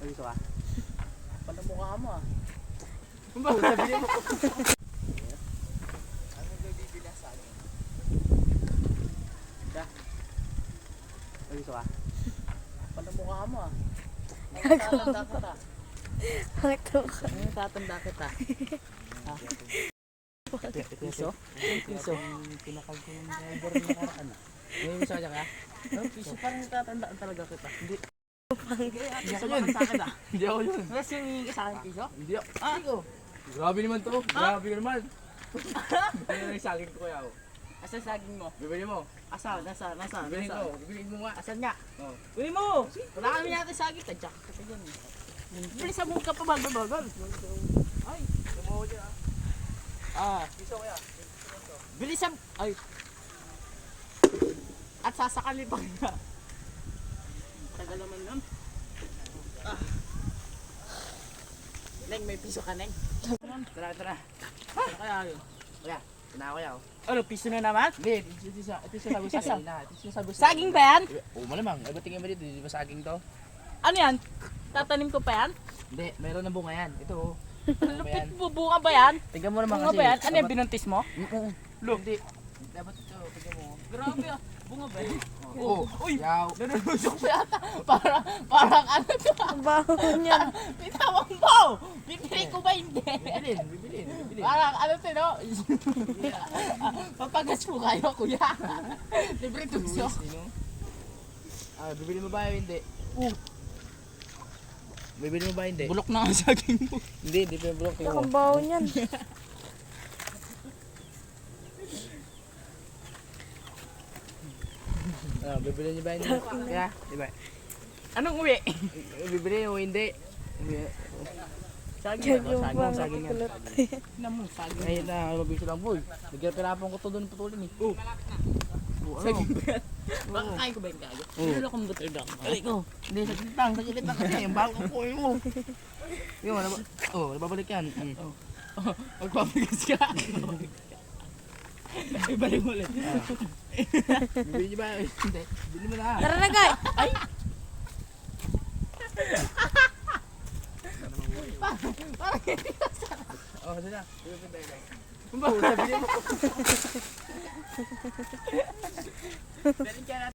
Gusto ka? Panamukha mo ah. Sabi mo. Ano bibili sa akin? Gusto ka? Panamukha mo ah. Tatanda kita. Tatanda kita. Piso? Piso. Pinakal ko ng driver na nakaraan. May miso ka? Piso parang tatandaan talaga kita. Hindi. Hindi ako yun. Sa akin ah. Hindi ako yun. Tapos yung hihingi sa akin piso? Hindi ako. Ikaw. Grabe naman to. Grabe ka naman. Ano na yung saging ko kaya ako? Asan saging mo? Bibili mo. Asa? Nasa? Bibili ko. Bibili mo nga. Asan nga? Oh. Bili mo! Wala kami natin saging. Tadyak ka dyan eh. Bilis sa ka pa bagal-bagal. Ay! Tumawa dyan Piso kaya. Bilis sa... Ay! At sasakali pa nga. Tagal naman nun. Neng, may piso ka, Neng. Tara. Ano kaya yun? Kaya. Tinako kaya ako. Ano, piso na naman? Hindi. Ito yung sabi sa Asa? kanina. Ito yung sabi sa Saging ba yan? Oo malamang. Ay ba tingin mo dito? Di ba saging to? Ano yan? Tatanim ko pa yan? Hindi. Mayroon na bunga yan. Ito oh. Lupit bubuka ba yan? Tingnan mo naman Bunga kasi. ba yan? Ano yan, binuntis mo? Look. Hindi. Dapat ito. Tingnan mo. Grabe ah. Bunga ba yan? Oo. Uy! Yaw. Nanunusok pa yata. Parang ano to? Ang baho niyan. Pitawang mo! Bibili ko ba hindi? Bibilin. Parang ano to, no? Papagas mo kayo, kuya. Libre tukso. Bibili mo ba o hindi? Bibili mo ba hindi? Bulok na ang saging mo. Hindi pa yung bulok. Tingnan mo. Ang baho niyan. Bibili niyo ba hindi? Kaya, di ba? Anong uwi? Bibili o hindi? Saging Yung ba? mga saging yan. kulot. Tignan mo, saging. Ngayon na, mabiso lang boy. Nagkirapon ko to doon putulin eh. Oo. Saging ba yan? Baka kain ko ba yung gago? Nilolo kong butter dog. Balik ko. Hindi, saglit lang kasi. Yung bago ko mo. Yung, nababalik yan. Magpapagas ka. Ibalik mo ulit. Bibili niyo ba? Hindi. Bibili mo na. Tara na, guys! Parang hindi ka sarap. Sige na. Kumbaga, sabi mo. Balik ka natin.